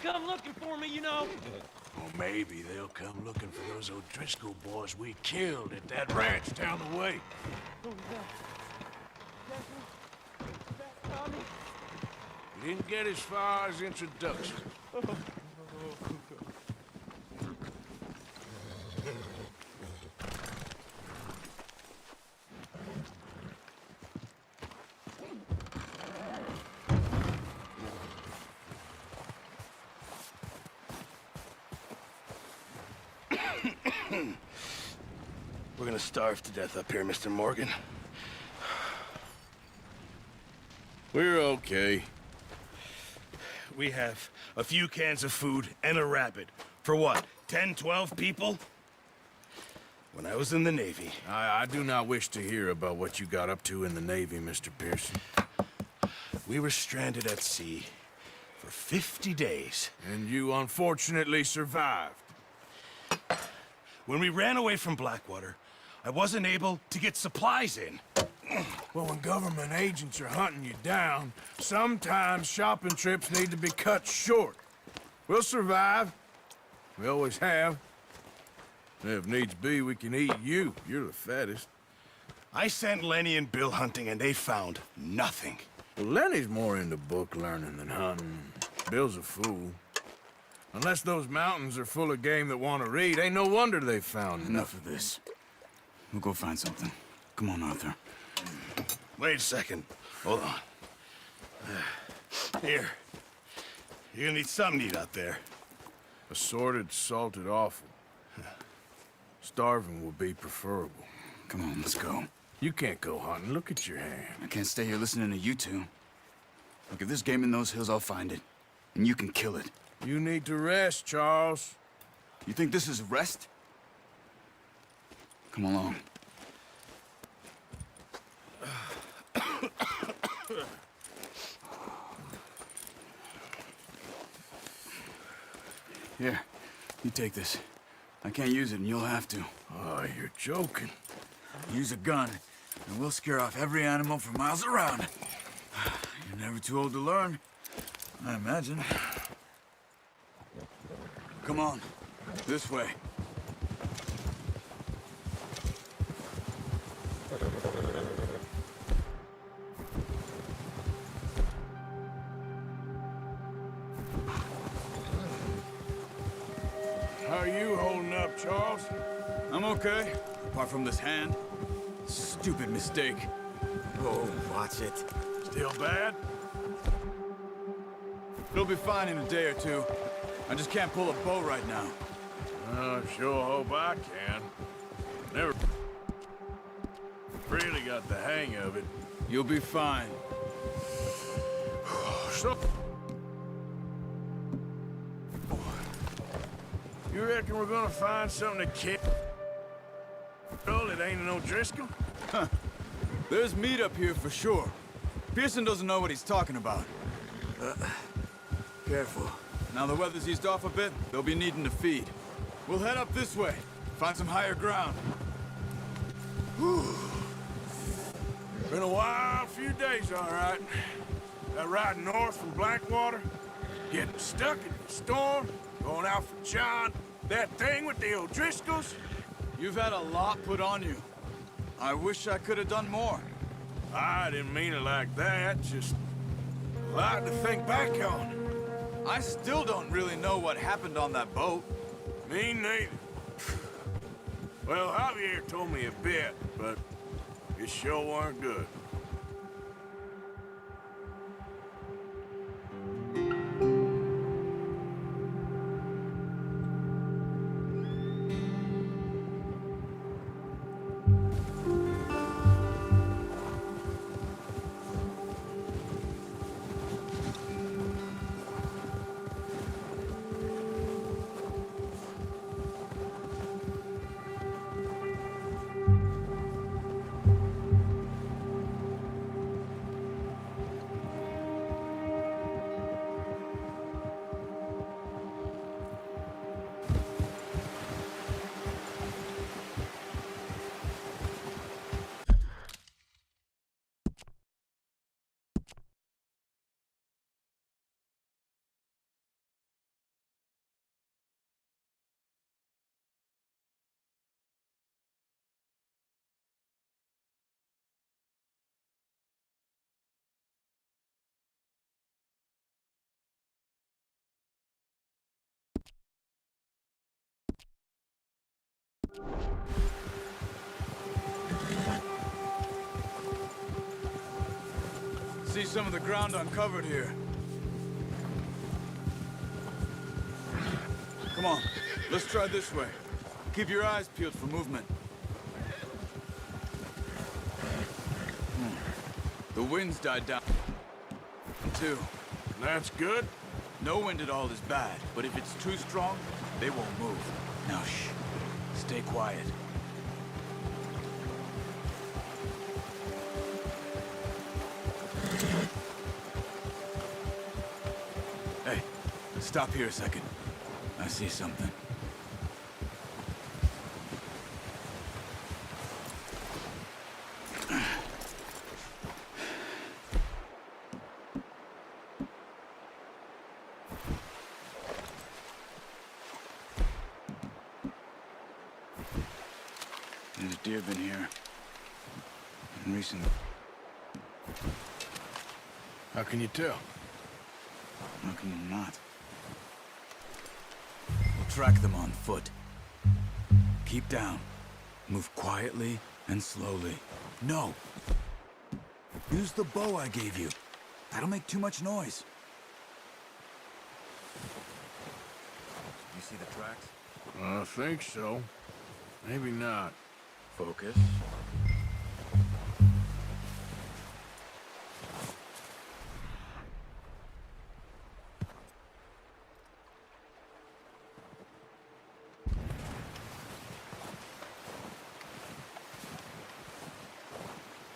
come looking for me, you know. Or maybe they'll come looking for those O'Driscoll boys we killed at that ranch down the way. Oh, that Tommy. We didn't get as far as introduction. We're gonna starve to death up here, Mr. Morgan. We're okay. We have a few cans of food and a rabbit. For what, 10, 12 people? When I was in the Navy... I do not wish to hear about what you got up to in the Navy, Mr. Pearson. We were stranded at sea for 50 days. And you unfortunately survived. When we ran away from Blackwater, I wasn't able to get supplies in. Well, when government agents are hunting you down, sometimes shopping trips need to be cut short. We'll survive. We always have. If needs be, we can eat you. You're the fattest. I sent Lenny and Bill hunting, and they found nothing. Well, Lenny's more into book learning than hunting. Bill's a fool. Unless those mountains are full of game that want to read, ain't no wonder they found Enough of this. We'll go find something. Come on, Arthur. Wait a second. Hold on. Here. You're gonna need something to eat out there. Assorted, salted offal. Starving will be preferable. Come on, let's go. You can't go hunting. Look at your hand. I can't stay here listening to you two. Look, if there's game in those hills, I'll find it. And you can kill it. You need to rest, Charles. You think this is rest? Come along. Here, you take this. I can't use it, and you'll have to. Oh, you're joking. Use a gun, and we'll scare off every animal for miles around. You're never too old to learn, I imagine. Come on, this way. How are you holding up, Charles? I'm okay, apart from this hand. Stupid mistake. Oh, watch it. Still bad? It'll be fine in a day or two. I just can't pull a bow right now. I sure hope I can. Never really got the hang of it. You'll be fine. So, you reckon we're gonna find something to kill? It ain't an O'Driscoll? Huh. There's meat up here for sure. Pearson doesn't know what he's talking about. Careful. Now the weather's eased off a bit, they'll be needing to feed. We'll head up this way, find some higher ground. Been a wild few days, all right. That ride north from Blackwater, getting stuck in the storm, going out for John, that thing with the O'Driscolls. You've had a lot put on you. I wish I could have done more. I didn't mean it like that, just a lot to think back on. I still don't really know what happened on that boat. Me neither. Well, Javier told me a bit, but it sure weren't good. see some of the ground uncovered here. Come on, let's try this way. Keep your eyes peeled for movement. The wind's died down, too. That's good. No wind at all is bad, but if it's too strong, they won't move. Now, shh. Stay quiet. Hey, stop here a second. I see something. There's deer been here. In recent... How can you tell? How can you not? We'll track them on foot. Keep down. Move quietly and slowly. No! Use the bow I gave you. That'll make too much noise. You see the tracks? I think so. Maybe not. Focus.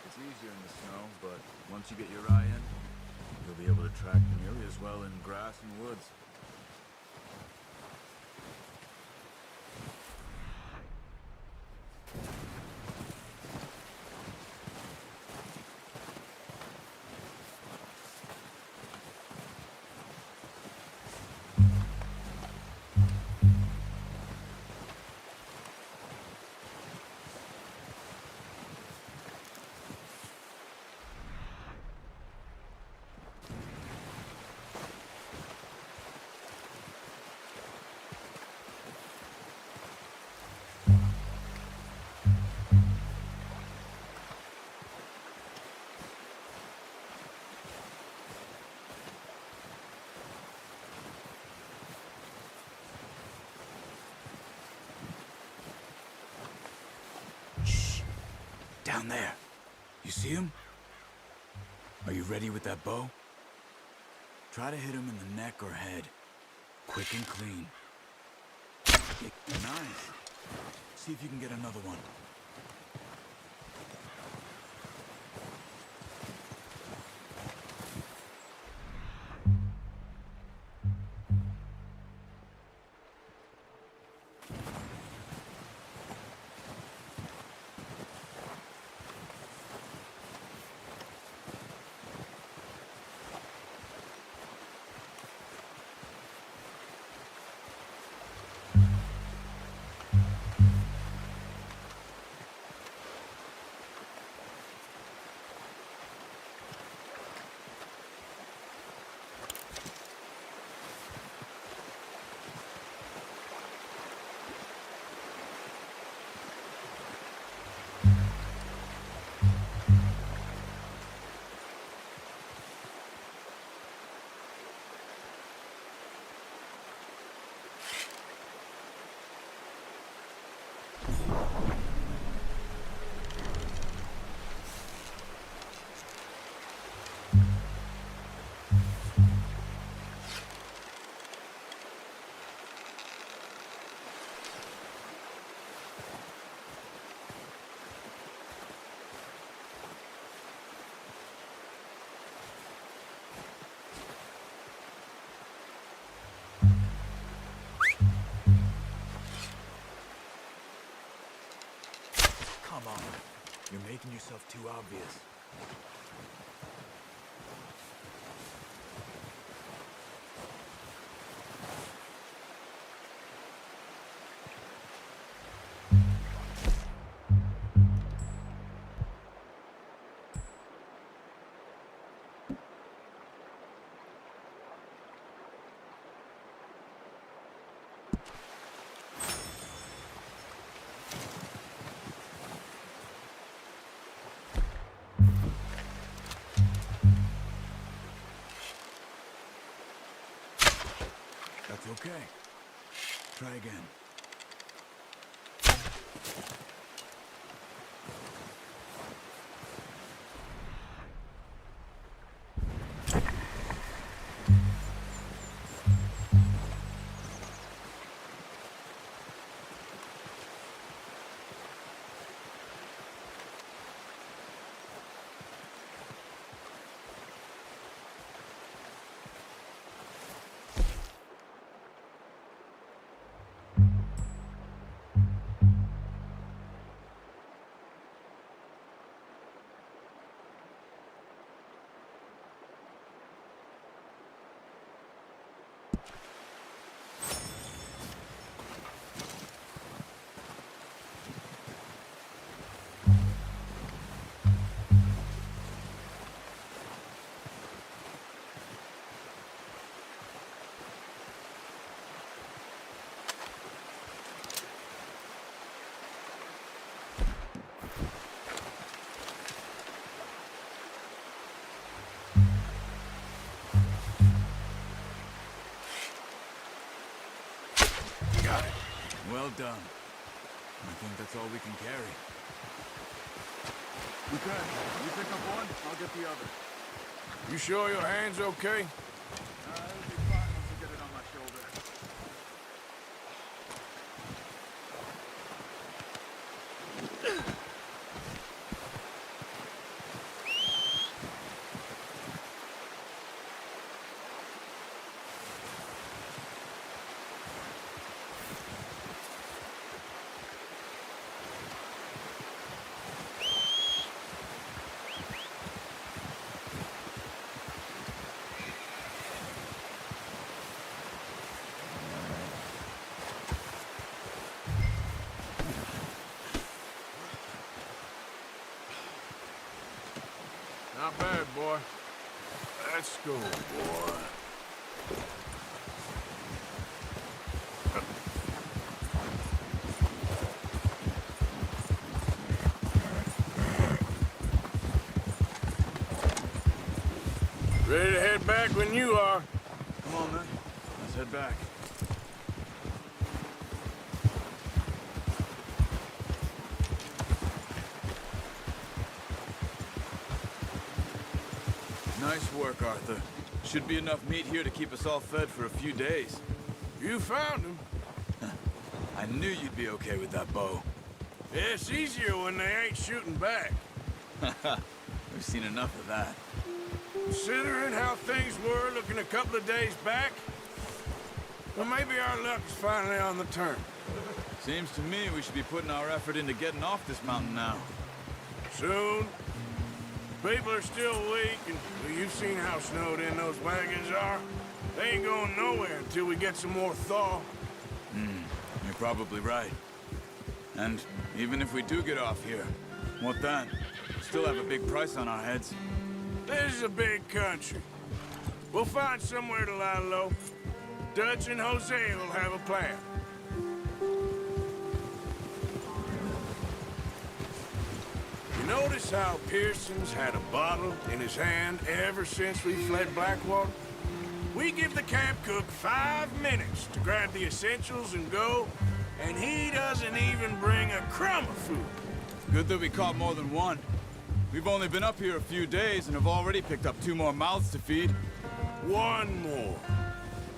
It's easier in the snow, but once you get your eye in, you'll be able to track nearly as well in grass and woods. Down there. You see him? Are you ready with that bow? Try to hit him in the neck or head. Quick and clean. Nice. See if you can get another one. Come on. You're making yourself too obvious. Okay. Try again. Got it. Well done. I think that's all we can carry. Okay, you pick up one, I'll get the other. You sure your hand's okay? It'll be fine once I get it on my shoulder. Not bad, boy. Let's go, boy. Ready to head back when you are. Come on, then. Let's head back. Nice work, Arthur. Should be enough meat here to keep us all fed for a few days. You found him. I knew you'd be okay with that bow. Yeah, it's easier when they ain't shooting back. We've seen enough of that. Considering how things were looking a couple of days back, well, maybe our luck's finally on the turn. Seems to me we should be putting our effort into getting off this mountain now. Soon. People are still weak, and well, you've seen how snowed in those wagons are. They ain't going nowhere until we get some more thaw. You're probably right. And even if we do get off here, what then? We still have a big price on our heads. This is a big country. We'll find somewhere to lie low. Dutch and Jose will have a plan. You notice how Pearson's had a bottle in his hand ever since we fled Blackwater? We give the camp cook 5 minutes to grab the essentials and go, and he doesn't even bring a crumb of food. Good that we caught more than one. We've only been up here a few days and have already picked up 2 more mouths to feed. One more.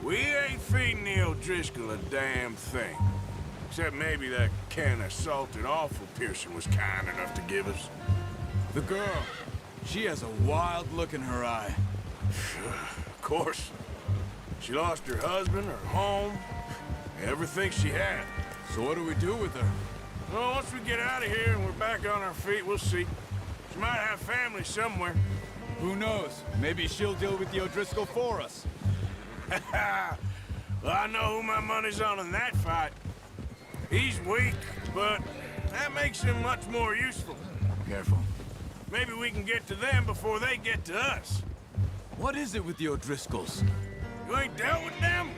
We ain't feeding the O'Driscoll a damn thing. Except maybe that can of salted offal Pearson was kind enough to give us. The girl, she has a wild look in her eye. Of course. She lost her husband, her home, everything she had. So what do we do with her? Well, once we get out of here and we're back on our feet, we'll see. She might have family somewhere. Who knows? Maybe she'll deal with the O'Driscoll for us. Well, I know who my money's on in that fight. He's weak, but that makes him much more useful. Careful. Maybe we can get to them before they get to us. What is it with the O'Driscolls? You ain't dealt with them?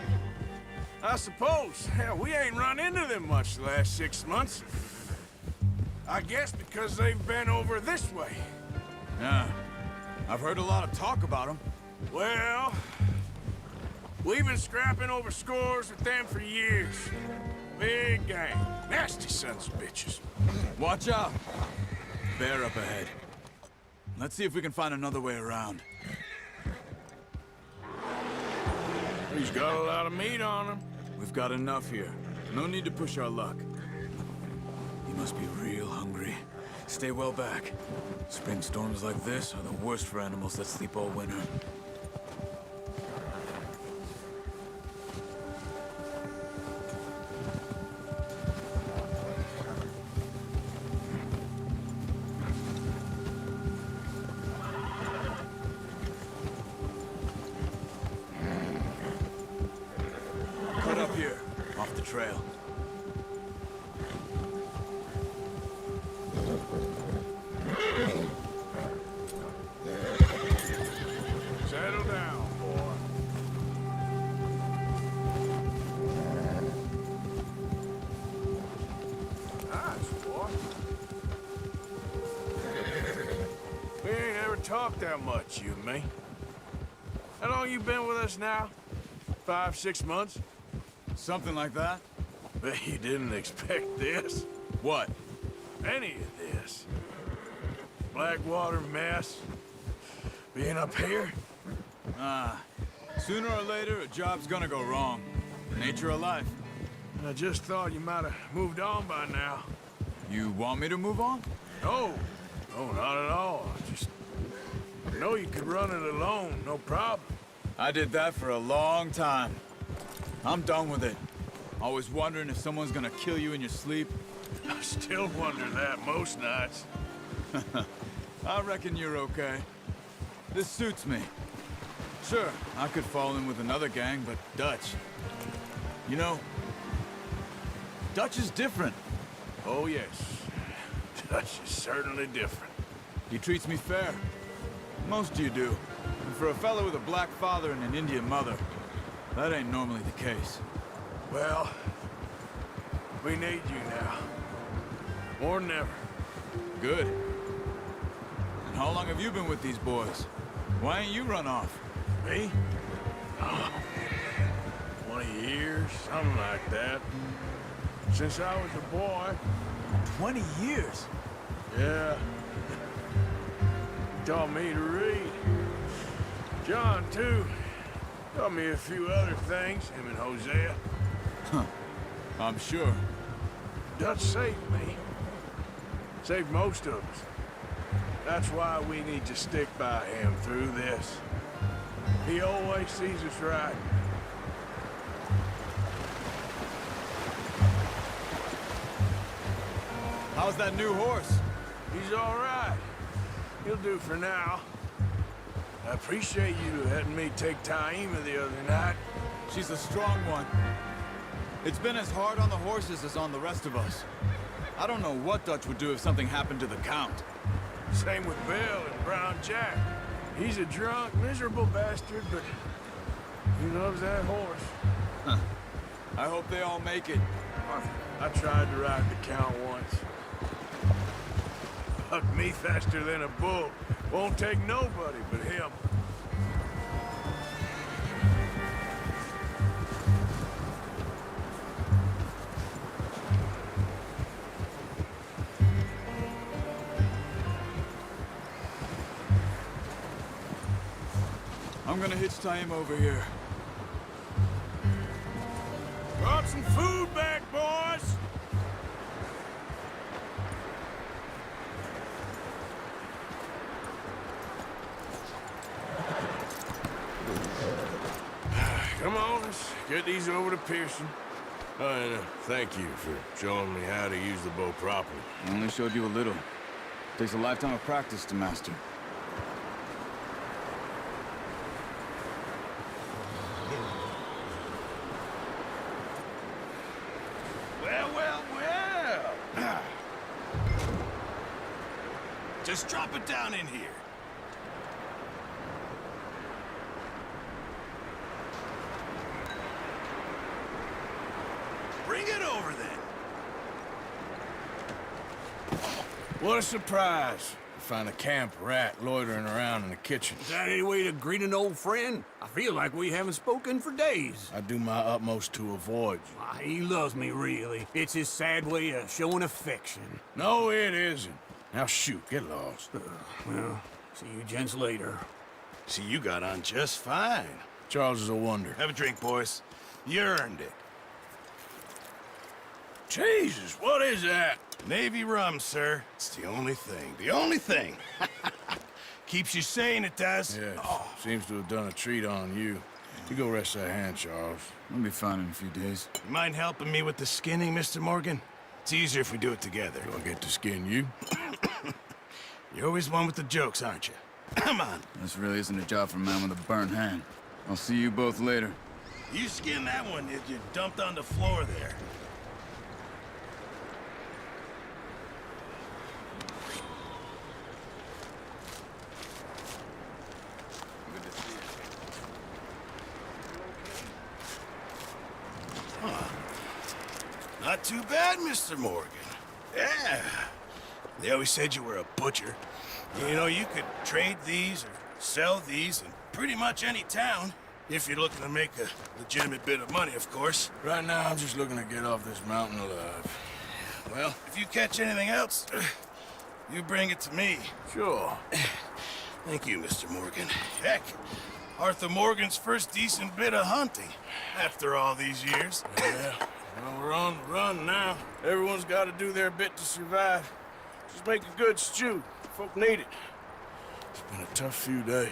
I suppose. Hell, we ain't run into them much the last 6 months. I guess because they've been over this way. Yeah. I've heard a lot of talk about them. Well, We've been scrapping over scores with them for years. Big gang. Nasty sons of bitches. Watch out! Bear up ahead. Let's see if we can find another way around. He's got a lot of meat on him. We've got enough here. No need to push our luck. He must be real hungry. Stay well back. Spring storms like this are the worst for animals that sleep all winter. Cut up here, off the trail. Settle down, boy. Nice, boy. We ain't ever talked that much, you and me. How long you been with us now? 5, 6 months? Something like that? Bet you didn't expect this. What? Any of this. Blackwater mess. Being up here? Sooner or later, a job's gonna go wrong. Nature of life. I just thought you might have moved on by now. You want me to move on? No. No, not at all. Just know you could run it alone, no problem. I did that for a long time. I'm done with it. Always wondering if someone's gonna kill you in your sleep. I still wonder that most nights. I reckon you're okay. This suits me. Sure, I could fall in with another gang, but Dutch... You know, Dutch is different. Oh, yes. Dutch is certainly different. He treats me fair. Most of you do. And for a fellow with a black father and an Indian mother, that ain't normally the case. Well, we need you now. More than ever. Good. And how long have you been with these boys? Why ain't you run off? Me? Oh, 20 years, something like that. Since I was a boy. 20 years? Yeah. Taught me to read. John, too. Taught me a few other things, him and Hosea. Huh. I'm sure. Dutch saved me. Saved most of us. That's why we need to stick by him through this. He always sees us right. How's that new horse? He's all right. He'll do for now. I appreciate you letting me take Taima the other night. She's a strong one. It's been as hard on the horses as on the rest of us. I don't know what Dutch would do if something happened to the Count. Same with Bill and Brown Jack. He's a drunk, miserable bastard, but he loves that horse. Huh. I hope they all make it. I tried to ride the Count once. Hucked me faster than a bull. Won't take nobody but him. I'm gonna hitch Taima over here. Brought some food back, boys! Come on, let's get these over to Pearson. And thank you for showing me how to use the bow properly. I only showed you a little. Takes a lifetime of practice to master. Well, well, well! Just drop it down in here. Bring it over then. What a surprise. Find a camp rat loitering around in the kitchen. Is that any way to greet an old friend? I feel like we haven't spoken for days. I do my utmost to avoid you. Why, he loves me, really. It's his sad way of showing affection. No, it isn't. Now shoot, get lost. Well, see you gents later. See, you got on just fine. Charles is a wonder. Have a drink, boys. You earned it. Jesus, what is that? Navy rum, sir. It's the only thing. The only thing. Keeps you sane, it does. Yes, seems to have done a treat on you. You go rest that hand, Charles. I'll be fine in a few days. You mind helping me with the skinning, Mr. Morgan? It's easier if we do it together. Do I get to skin you? You're always one with the jokes, aren't you? Come on. This really isn't a job for a man with a burnt hand. I'll see you both later. You skinned that one, did you? Dumped on the floor there. Not too bad, Mr. Morgan. Yeah. They always said you were a butcher. You know, you could trade these or sell these in pretty much any town. If you're looking to make a legitimate bit of money, of course. Right now, I'm just looking to get off this mountain alive. Well, if you catch anything else, you bring it to me. Sure. Thank you, Mr. Morgan. Heck, Arthur Morgan's first decent bit of hunting after all these years. Yeah. Well, we're on the run now. Everyone's got to do their bit to survive. Just make a good stew. Folk need it. It's been a tough few days.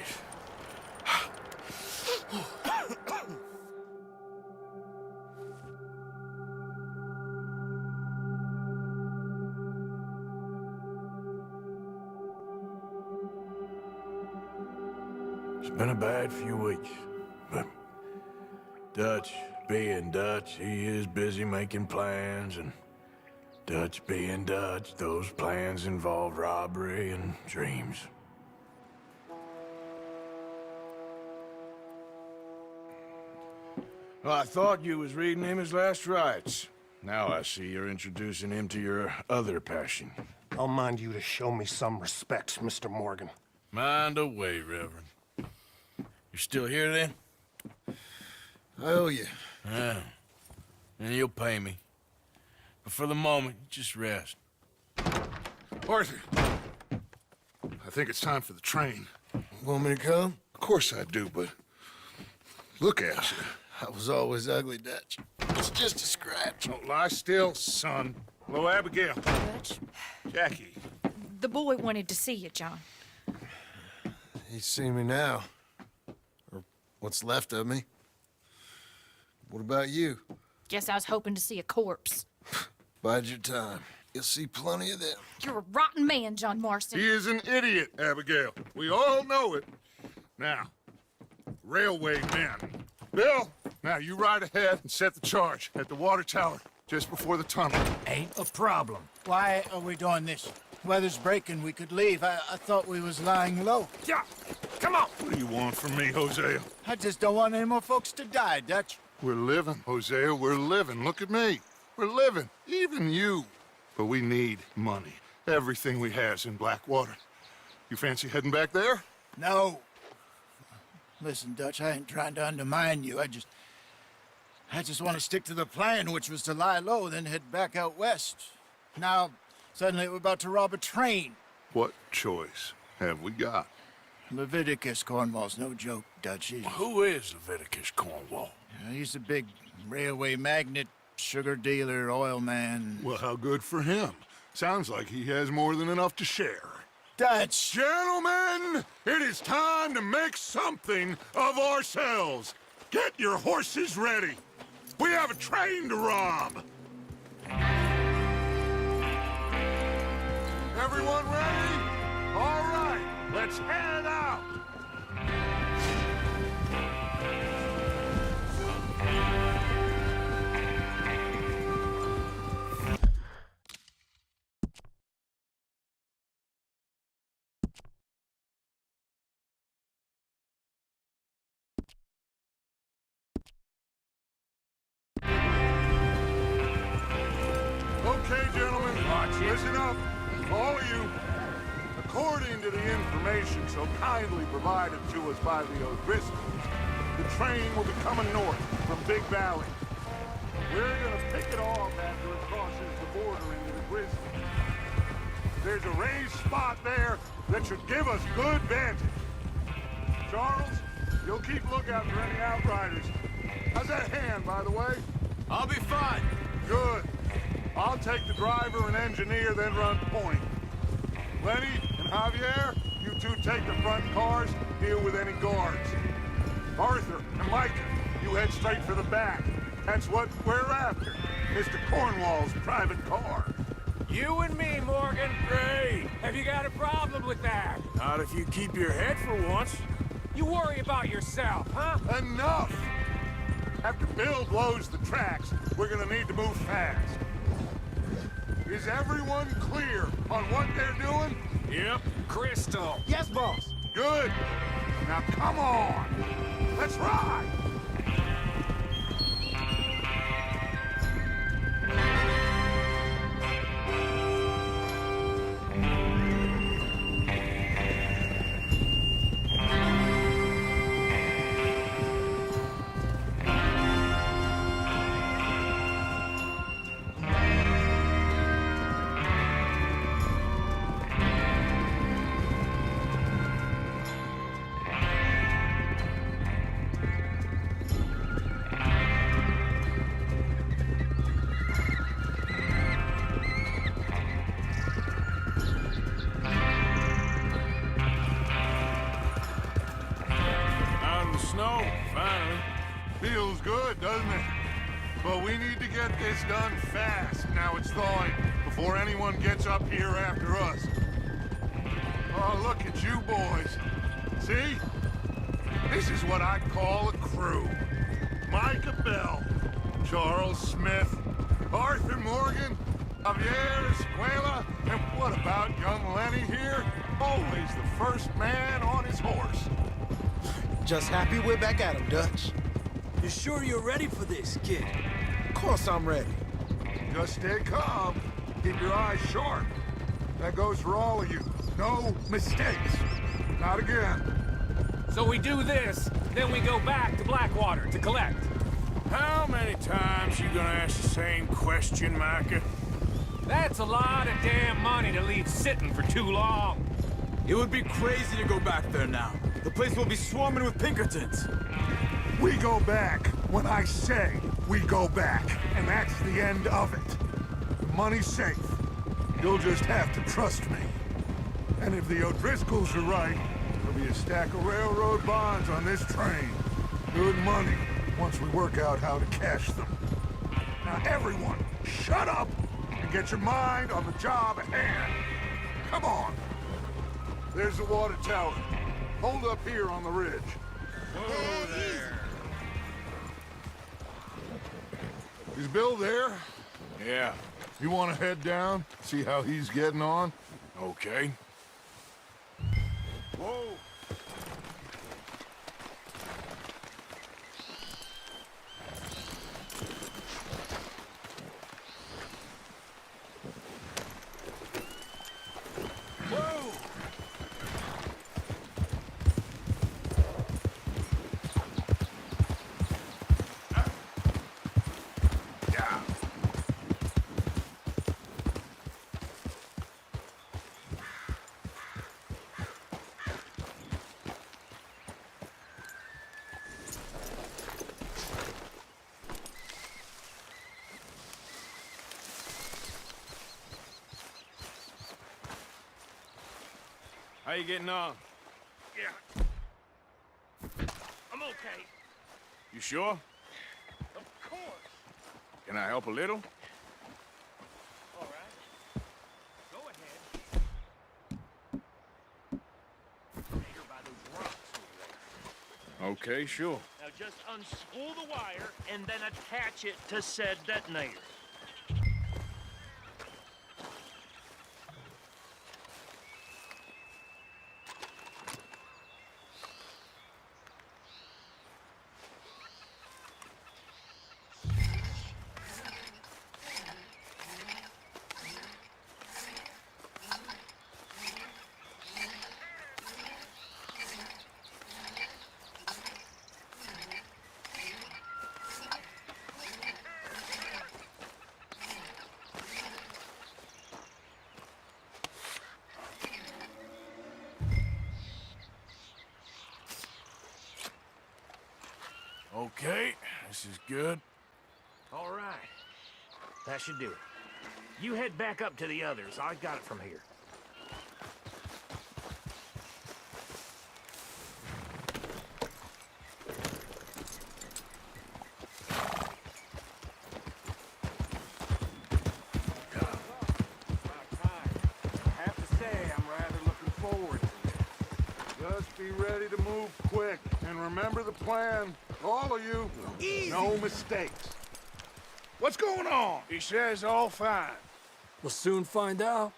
It's been a bad few weeks, but Dutch being Dutch, he is busy making plans, and Dutch being Dutch, those plans involve robbery and dreams. Well, I thought you was reading him his last rites. Now I see you're introducing him to your other passion. I'll mind you to show me some respect, Mr. Morgan. Mind away, Reverend. You still here, then? I owe you. Yeah. And you'll pay me. But for the moment, just rest. Arthur, I think it's time for the train. Want me to come? Of course I do, but look at you. I was always ugly, Dutch. It's just a scratch. Don't lie still, son. Hello, Abigail. Dutch, Jackie. the boy wanted to see you, John. He's seen me now. Or what's left of me. What about you? Guess I was hoping to see a corpse. Bide your time. You'll see plenty of them. You're a rotten man, John Marston. He is an idiot, Abigail. We all know it. Now, railway men. Bill, now you ride ahead and set the charge at the water tower just before the tunnel. Ain't a problem. Why are we doing this? Weather's breaking. We could leave. I thought we was lying low. Yeah, come on. What do you want from me, Hosea? I just don't want any more folks to die, Dutch. We're living, Hosea. We're living. Look at me. We're living. Even you. But we need money. Everything we has in Blackwater. You fancy heading back there? No. Listen, Dutch, I ain't trying to undermine you. I just want to stick to the plan, which was to lie low, then head back out west. Now, suddenly we're about to rob a train. What choice have we got? Leviticus Cornwall's no joke, Dutch. Who is Leviticus Cornwall? He's a big railway magnate, sugar dealer, oil man. Well, how good for him. Sounds like he has more than enough to share. Dutch! Gentlemen, it is time to make something of ourselves. Get your horses ready. We have a train to rob. Everyone ready? All right, let's head out. Okay, gentlemen, listen up. All of you. The According to the information so kindly provided to us by the O'Driscolls, the train will be coming north from Big Valley. We're gonna pick it off after it crosses the border into the Grizzly. There's a raised spot there that should give us good vantage. Charles, you'll keep lookout for any outriders. How's that hand, by the way? I'll be fine. Good. I'll take the driver and engineer, then run point. Lenny and Javier, you two take the front cars, deal with any guards. Arthur and Micah, you head straight for the back. That's what we're after. Mr. Cornwall's private car. You and me, Morgan. Great. Have you got a problem with that? Not if you keep your head for once. You worry about yourself, huh? Enough! After Bill blows the tracks, we're gonna need to move fast. Is everyone clear on what they're doing? Yep. Crystal. Yes, boss. Good. Now come on. Let's ride. Out in the snow, finally. Feels good, doesn't it? But we need to get this done fast. Now it's thawing before anyone gets up here after us. Oh, look at you boys. See? This is what I call a crew. Micah Bell, Charles Smith, Arthur Morgan, Javier Escuela, and what about young Lenny here? Always the first man on his horse. Just happy we're back at him, Dutch. You sure you're ready for this, kid? Of course I'm ready. Just stay calm. Keep your eyes sharp. That goes for all of you. No mistakes. Not again. So we do this, then we go back to Blackwater to collect. How many times you gonna ask the same question, Micah? That's a lot of damn money to leave sitting for too long. It would be crazy to go back there now. The place will be swarming with Pinkertons. We go back when I say we go back, and that's the end of it. The money's safe. You'll just have to trust me. And if the O'Driscolls are right, there'll be a stack of railroad bonds on this train. Good money, once we work out how to cash them. Now everyone, shut up and get your mind on the job at hand. Come on. There's the water tower. Hold up here on the ridge. Whoa there. Is Bill there? Yeah, You want to head down, see how he's getting on? okay. Whoa. How you getting on? Yeah. I'm okay. You sure? Of course. Can I help a little? All right. Go ahead. Here by those rocks over there. Okay, sure. Now just unspool the wire and then attach it to said detonator. Okay, this is good. All right. That should do it. You head back up to the others. I got it from here. I have to say, I'm rather looking forward to this. Just be ready to move quick, and remember the plan. All of you, no mistakes. What's going on? He says all fine. We'll soon find out.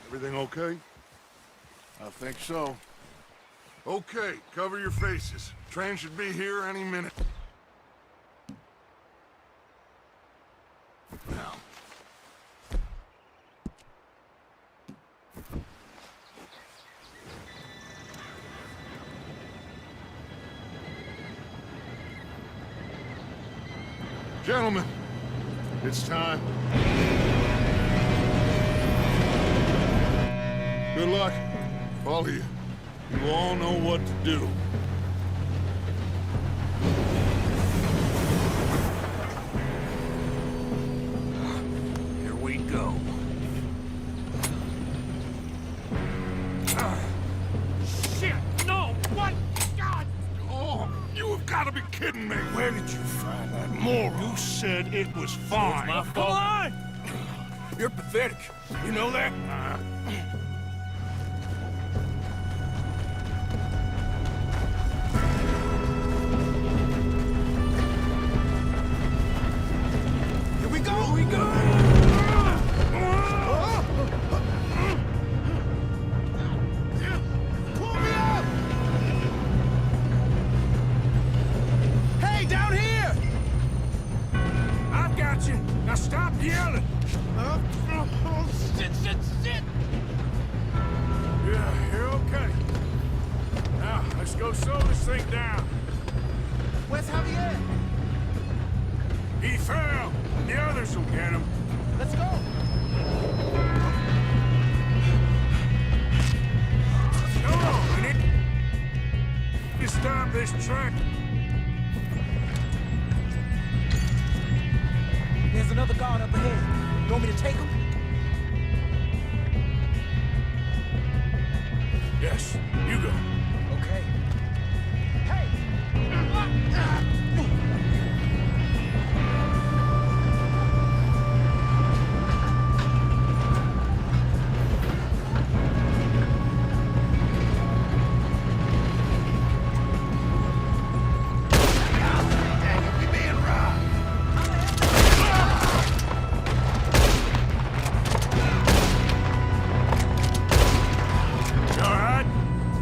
Everything okay? I think so. Okay, cover your faces. Train should be here any minute. Now. Gentlemen, it's time. Good luck, all of you. You all know what to do. Here we go. Shit! No! What? God! Oh, you have got to be kidding me. Where did you find that moron? You said it was fine. My fault. Come on! You're pathetic. You know that? Here we go! Here we go! Pull me up! Hey, down here! I've got you. Now stop yelling. Shit, shit, shit! Yeah, you're okay. Now, let's go slow this thing down. Where's Javier? He fell. The others will get him. Let's go! Come on, we need to stop this track. There's another guard up ahead. You want me to take him? Yes, you go. Okay. Hey! You all right?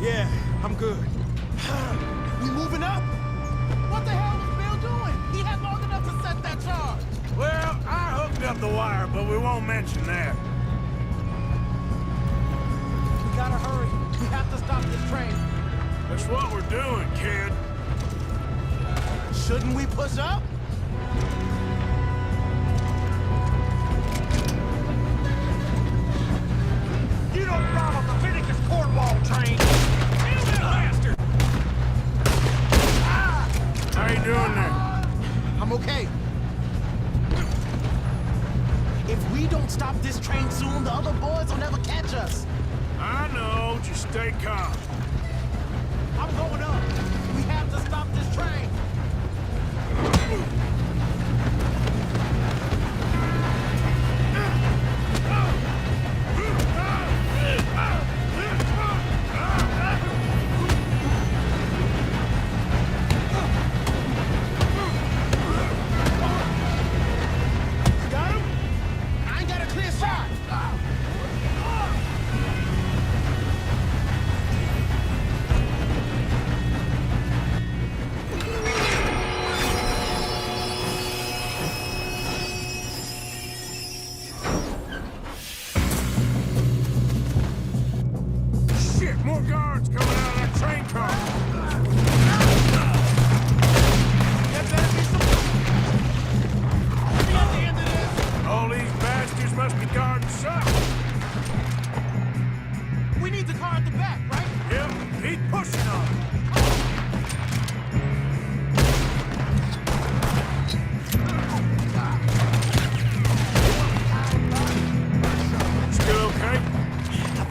Yeah, I'm good. We moving up? What the hell was Bill doing? He had long enough to set that charge. Well, I hooked up the wire, but we won't mention that. We gotta hurry. We have to stop this train. That's what we're doing, kid. Shouldn't we push up? You don't rob a Leviticus Cornwall train! Damn that bastard! How you doing there? I'm okay. If we don't stop this train soon, the other boys will never catch us. I know. Just stay calm. I'm going up. We have to stop this train.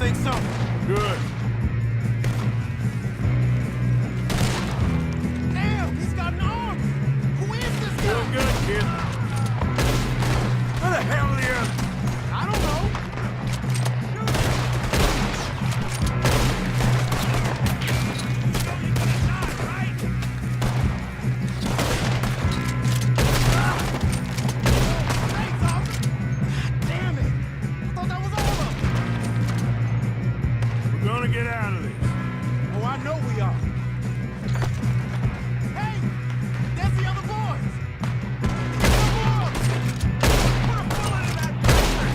think so. Good. Damn, he's got an arm. Who is this guy? Feel good, kid. Where the hell are the others? I don't know. Thanks, officer. God damn it. I thought that was all of them. We're gonna get out of this. Oh, I know we are. Hey, there's the other boys. Come on. Put a bullet in that bastard.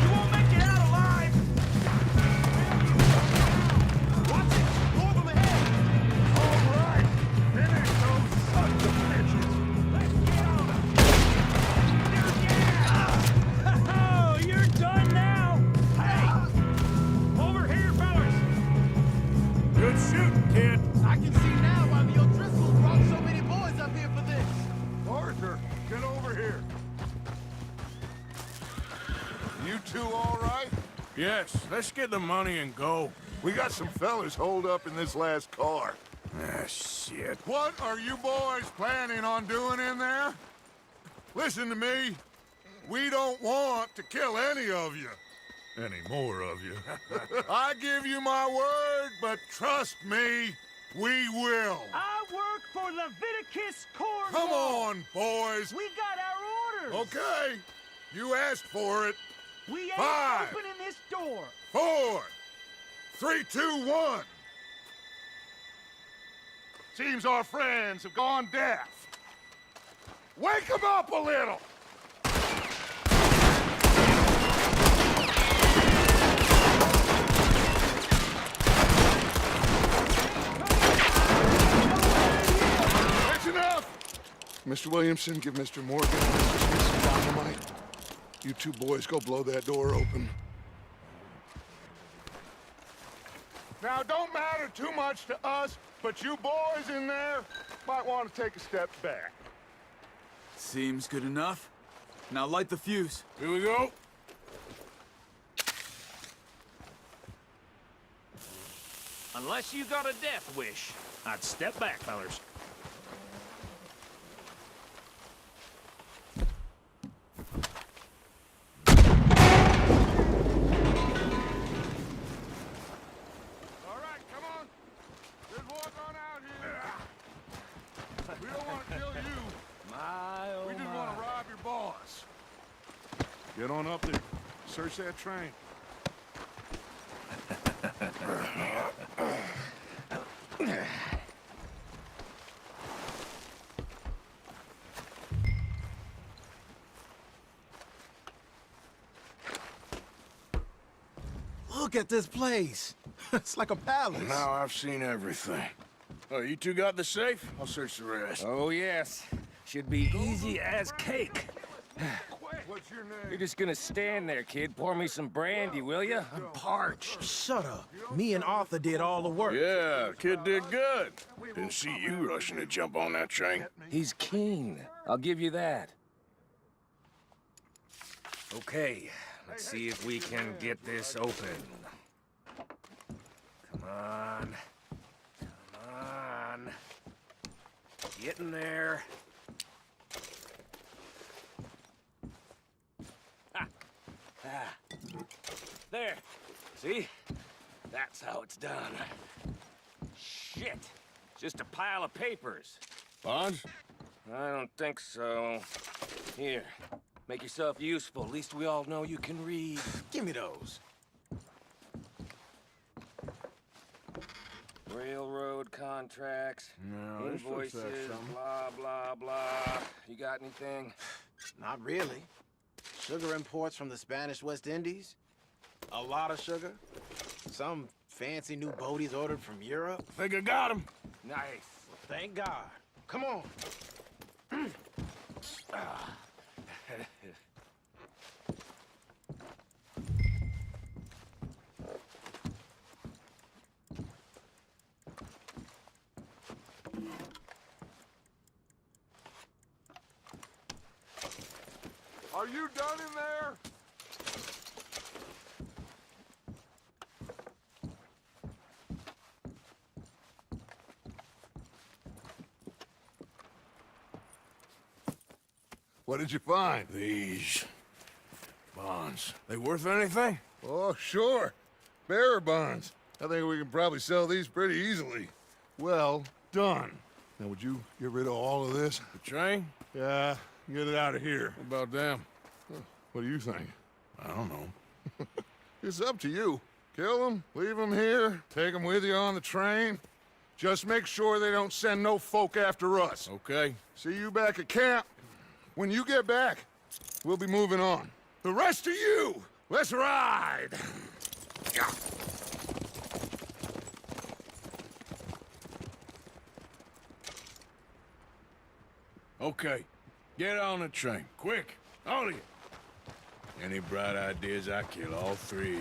You won't make it out alive. Watch it. More of them ahead. All right, finish those sons of bitches. Let's get on them. Oh, you're done now. Hey, over here, fellas. Good shooting, kid. I can see now why the O'Driscolls brought so many boys up here for this. Arthur, get over here. You two all right? Yes, let's get the money and go. We got some fellas holed up in this last car. Ah, shit. What are you boys planning on doing in there? Listen to me. We don't want to kill any of you. Any more of you. I give you my word, but trust me, we will. I work for Leviticus Corps. Come on, boys. We got our orders. Okay. You asked for it. We ain't 5, opening this door. 4, 3, 2, 1. Seems our friends have gone deaf. Wake them up a little. That's enough. Mr. Williamson, give Mr. Morgan and Mr. Smith some dynamite. You two boys go blow that door open. Now, don't matter too much to us, but you boys in there might want to take a step back. Seems good enough. Now light the fuse. Here we go. Unless you got a death wish, I'd step back, fellers. All right, come on. Just walk on out here. We don't want to kill you. We just want to rob your boss. Get on up there. Search that train. Look at this place. It's like a palace. Now I've seen everything. Oh, you two got the safe? I'll search the rest. Oh, yes. Should be easy as cake. What's your name? You're just gonna stand there, kid. Pour me some brandy, will you? I'm parched. Shut up. Me and Arthur did all the work. Yeah, kid did good. Didn't see you rushing to jump on that train. He's keen. I'll give you that. Okay, let's see if we can get this open. Come on. Come on. Get in there. There. See? That's how it's done. Shit. Just a pile of papers. Bonds? I don't think so. Here. Make yourself useful. At least we all know you can read. Give me those. Railroad contracts, No, this looks like invoices, something. blah, blah, blah. You got anything? Not really. Sugar imports from the Spanish West Indies. A lot of sugar. Some fancy new boaties ordered from Europe. Think I got him. Nice. Thank God. Come on. Are you done in there? What did you find? These bonds. They worth anything? Oh, sure. Bearer bonds. I think we can probably sell these pretty easily. Well done. Now, would you get rid of all of this? The train? Yeah, get it out of here. What about them? What do you think? I don't know. It's up to you. Kill them, leave them here, take them with you on the train. Just make sure they don't send no folk after us. Okay. See you back at camp. When you get back, we'll be moving on. The rest of you, let's ride! Okay. Get on the train. Quick. All of you. Any bright ideas, I kill all three.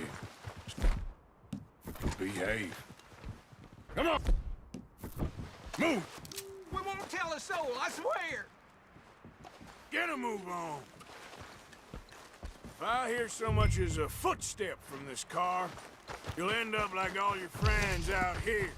Behave. Come on! Move! We won't tell a soul, I swear! Get a move on! If I hear so much as a footstep from this car, you'll end up like all your friends out here.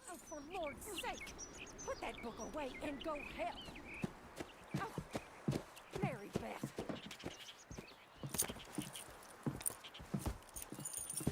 Oh, for Lord's sake, put that book away and go help. Oh, Mary Beth.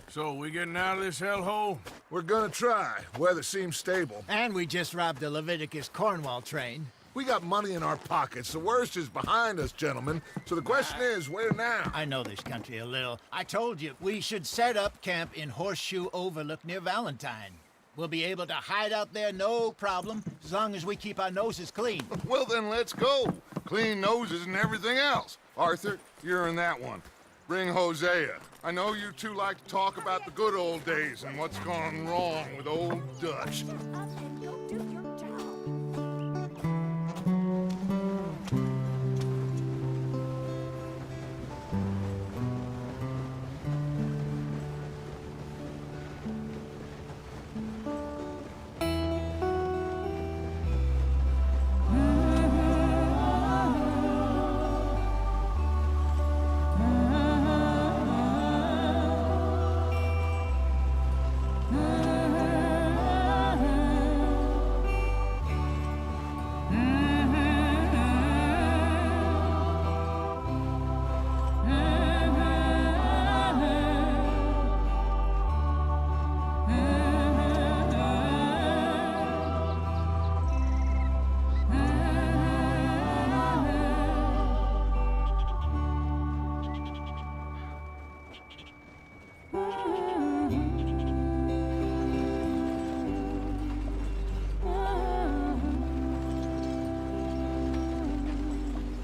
So, we getting out of this hellhole? We're gonna try. Weather seems stable. And we just robbed the Leviticus Cornwall train. We got money in our pockets. The worst is behind us, gentlemen. So the question is, where now? I know this country a little. I told you, we should set up camp in Horseshoe Overlook near Valentine. We'll be able to hide out there no problem, as long as we keep our noses clean. Well, then let's go. Clean noses and everything else. Arthur, you're in that one. Bring Hosea. I know you two like to talk about the good old days and what's gone wrong with old Dutch. Shut up and go do your job.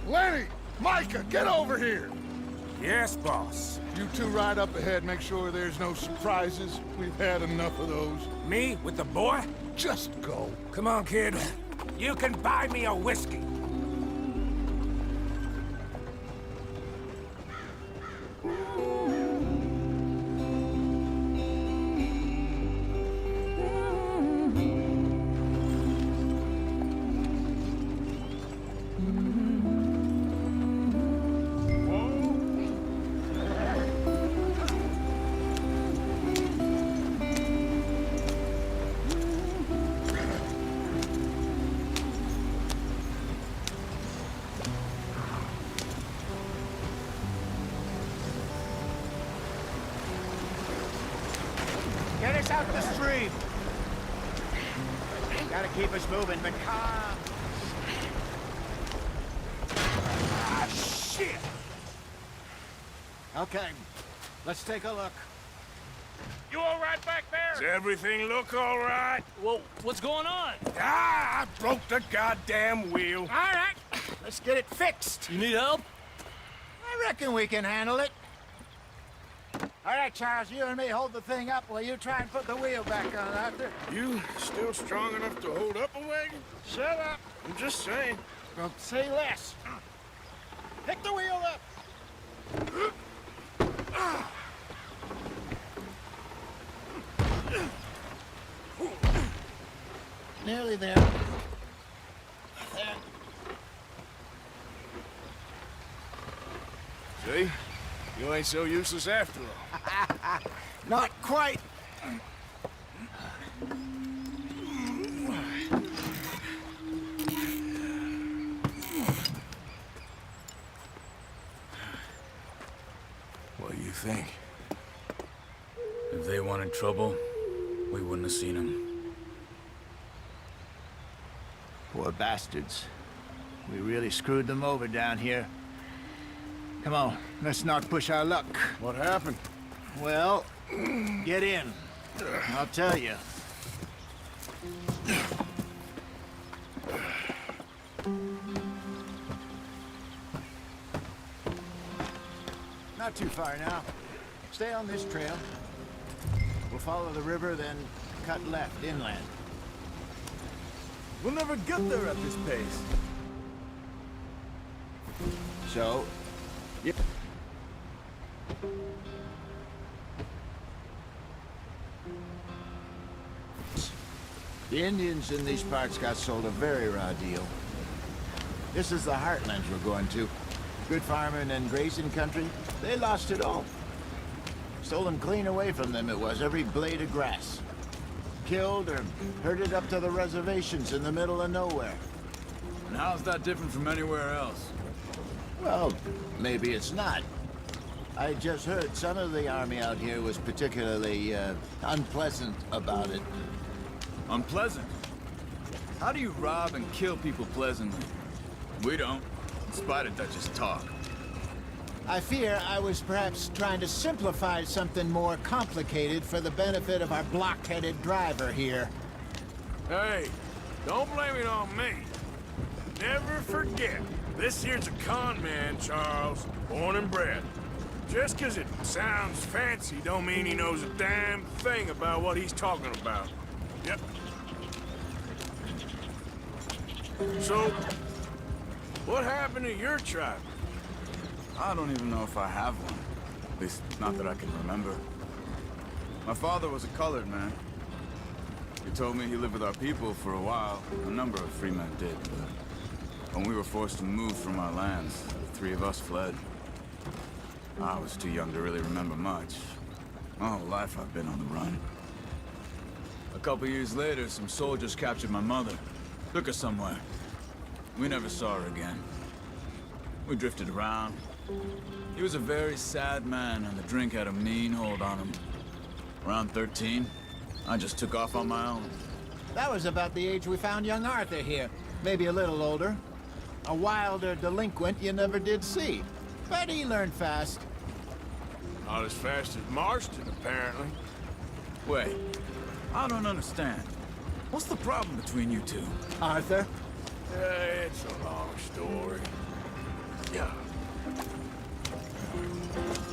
Lenny! Micah, get over here! Yes, boss. You two ride up ahead, make sure there's no surprises. We've had enough of those. Me with the boy? Just go. Come on, kid. You can buy me a whiskey. out the stream. Gotta keep us moving, but calm. Ah, shit! Okay, let's take a look. You all right back there? Does everything look all right? Well, what's going on? Ah, I broke the goddamn wheel. All right, let's get it fixed. You need help? I reckon we can handle it. All right, Charles, you and me hold the thing up while you try and put the wheel back on, Arthur. You still strong enough to hold up a wagon? Shut up. I'm just saying. Don't say less. Pick the wheel up. Nearly there. There. See? You ain't so useless after all. Not quite. What do you think? If they wanted trouble, we wouldn't have seen them. Poor bastards. We really screwed them over down here. Come on, let's not push our luck. What happened? Well, get in. I'll tell you. Not too far now. Stay on this trail. We'll follow the river, then cut left inland. We'll never get there at this pace. So, the Indians in these parts got sold a very raw deal. This is the heartlands we're going to. Good farming and grazing country, they lost it all. Stolen clean away from them it was, every blade of grass. Killed or herded up to the reservations in the middle of nowhere. And how's that different from anywhere else? Well, maybe it's not. I just heard some of the army out here was particularly, unpleasant about it. Unpleasant? How do you rob and kill people pleasantly? We don't, in spite of Dutch's talk. I fear I was perhaps trying to simplify something more complicated for the benefit of our block-headed driver here. Hey, don't blame it on me. Never forget, this here's a con man, Charles, born and bred. Just 'cause it sounds fancy don't mean he knows a damn thing about what he's talking about. Yep. So, what happened to your tribe? I don't even know if I have one. At least, not that I can remember. My father was a colored man. He told me he lived with our people for a while. A number of free men did, but when we were forced to move from our lands, the three of us fled. I was too young to really remember much. My whole life I've been on the run. A couple years later, some soldiers captured my mother. Took her somewhere. We never saw her again. We drifted around. He was a very sad man, and the drink had a mean hold on him. Around 13, I just took off on my own. That was about the age we found young Arthur here. Maybe a little older. A wilder delinquent you never did see. But he learned fast. Not as fast as Marston, apparently. Wait, I don't understand. What's the problem between you two? Arthur? It's a long story. Yeah.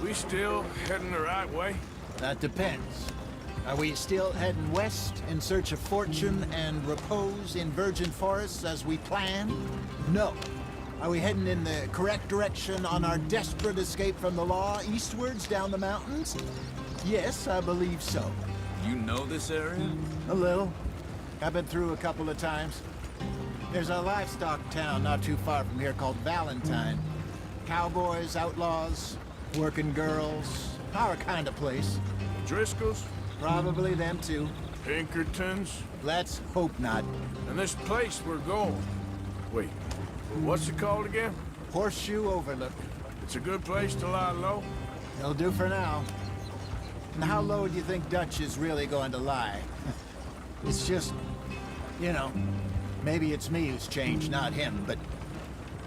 We still heading the right way? That depends. Are we still heading west in search of fortune and repose in virgin forests as we planned? No. Are we heading in the correct direction on our desperate escape from the law eastwards down the mountains? Yes, I believe so. You know this area? A little. I've been through a couple of times. There's a livestock town not too far from here called Valentine. Cowboys, outlaws, working girls, our kind of place. Driscoll's? Probably them too. Pinkertons? Let's hope not. And this place we're going. Wait, what's it called again? Horseshoe Overlook. It's a good place to lie low? It'll do for now. And how low do you think Dutch is really going to lie? It's just, you know, maybe it's me who's changed, not him, but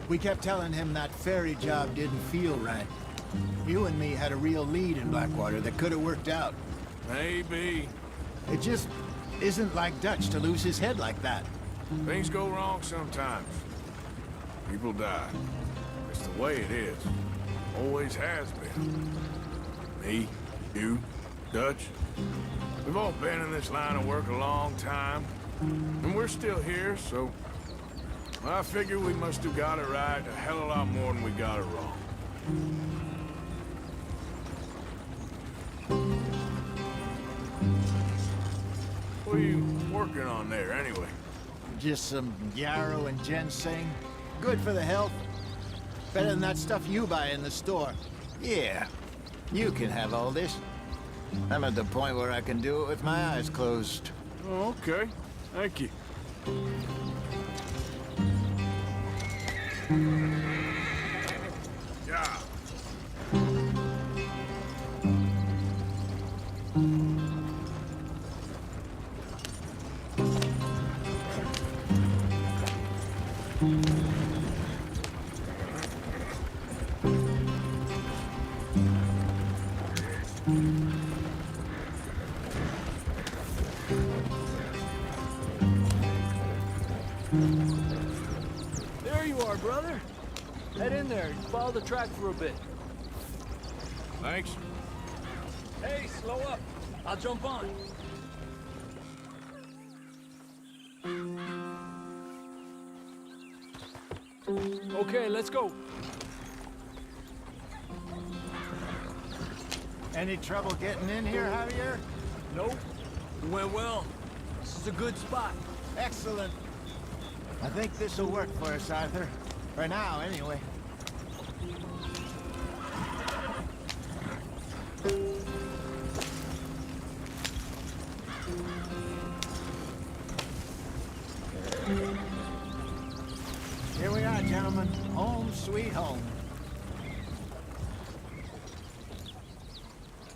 we kept telling him that ferry job didn't feel right. You and me had a real lead in Blackwater that could have worked out. Maybe. It just isn't like Dutch to lose his head like that. Things go wrong sometimes. People die. It's the way it is. Always has been. Me, you, Dutch. We've all been in this line of work a long time. And we're still here, so... I figure we must have got it right a hell of a lot more than we got it wrong. What are you working on there, anyway? Just some yarrow and ginseng. Good for the health. Better than that stuff you buy in the store. Yeah, you can have all this. I'm at the point where I can do it with my eyes closed. Oh, okay. Thank you. Yeah. There you are, brother. Head in there. Follow the track for a bit. Thanks. Hey, slow up. I'll jump on. Okay, let's go. Any trouble getting in here, Javier? Nope. It went well. This is a good spot. Excellent. I think this'll work for us, Arthur. For now, anyway. Here we are, gentlemen. Home sweet home.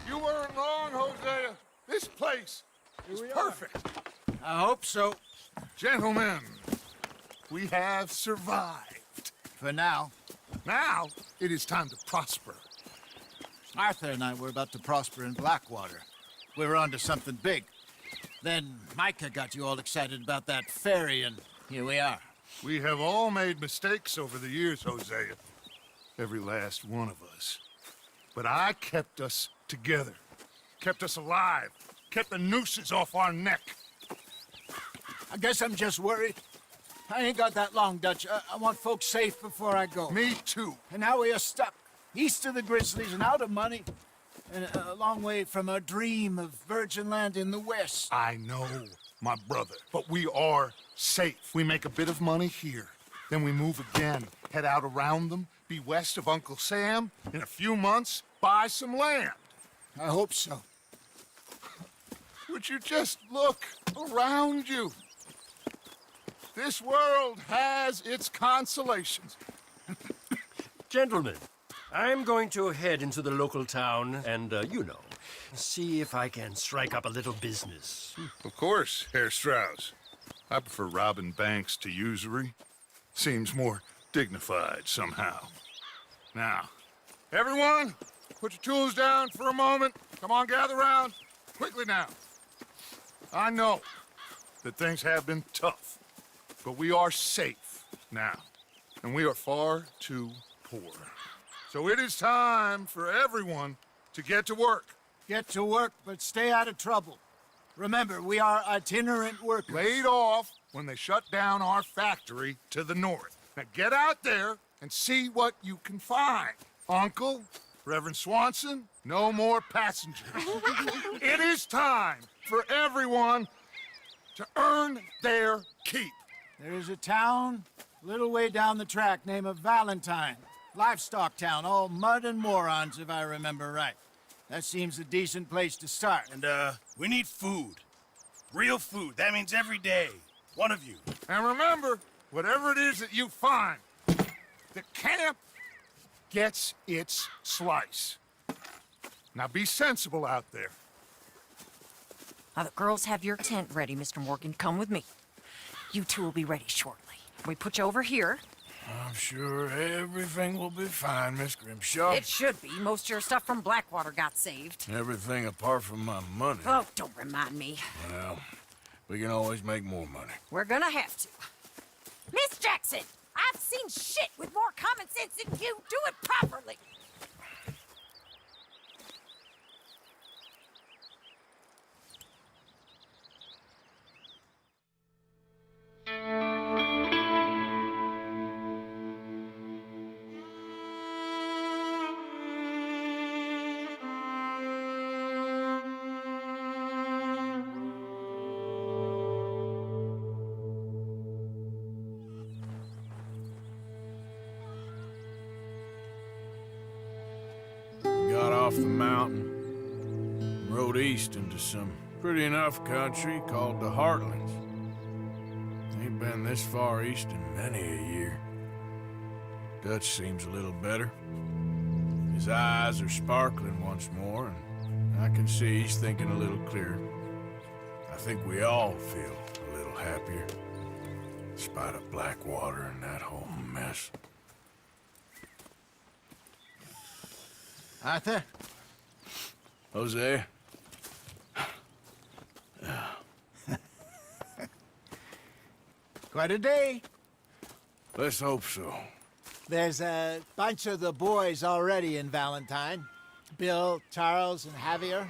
You weren't wrong, Hosea. This place is perfect. I hope so. Gentlemen, we have survived. For now. Now, it is time to prosper. Arthur and I were about to prosper in Blackwater. We were onto something big. Then Micah got you all excited about that ferry, and here we are. We have all made mistakes over the years, Hosea. Every last one of us. But I kept us together. Kept us alive. Kept the nooses off our neck. I guess I'm just worried. I ain't got that long, Dutch. I want folks safe before I go. Me too. And now we are stuck. East of the Grizzlies and out of money. And a long way from our dream of virgin land in the west. I know, my brother. But we are safe. We make a bit of money here. Then we move again. Head out around them. Be west of Uncle Sam. In a few months, buy some land. I hope so. Would you just look around you? This world has its consolations. Gentlemen, I'm going to head into the local town and, you know, see if I can strike up a little business. Of course, Herr Strauss. I prefer robbing banks to usury. Seems more dignified somehow. Now, everyone, put your tools down for a moment. Come on, gather round. Quickly now. I know that things have been tough, but we are safe now, and we are far too poor. So it is time for everyone to get to work. Get to work, but stay out of trouble. Remember, we are itinerant workers. Laid off when they shut down our factory to the north. Now get out there and see what you can find. Uncle, Reverend Swanson, no more passengers. It is time for everyone to earn their keep. There is a town a little way down the track named Valentine. Livestock town, all mud and morons, if I remember right. That seems a decent place to start. And, we need food. Real food. That means every day. One of you. And remember, whatever it is that you find, the camp gets its slice. Now be sensible out there. The girls have your tent ready, Mr. Morgan. Come with me. You two will be ready shortly. We put you over here. I'm sure everything will be fine, Miss Grimshaw. It should be. Most of your stuff from Blackwater got saved. Everything apart from my money. Oh, don't remind me. Well, we can always make more money. We're gonna have to. Miss Jackson, I've seen shit with more common sense than you. Do it properly. Got off the mountain, rode east into some pretty enough country called the Heartlands. Ain't been this far east in many a year. Dutch seems a little better. His eyes are sparkling once more, and I can see he's thinking a little clearer. I think we all feel a little happier, in spite of Blackwater and that whole mess. Arthur? Jose? Quite a day. Let's hope so. There's a bunch of the boys already in Valentine. Bill, Charles, and Javier.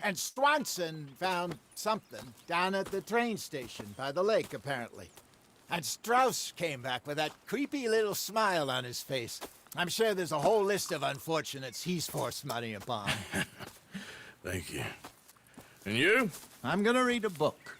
And Swanson found something down at the train station by the lake, apparently. And Strauss came back with that creepy little smile on his face. I'm sure there's a whole list of unfortunates he's forced money upon. Thank you. And you? I'm gonna read a book.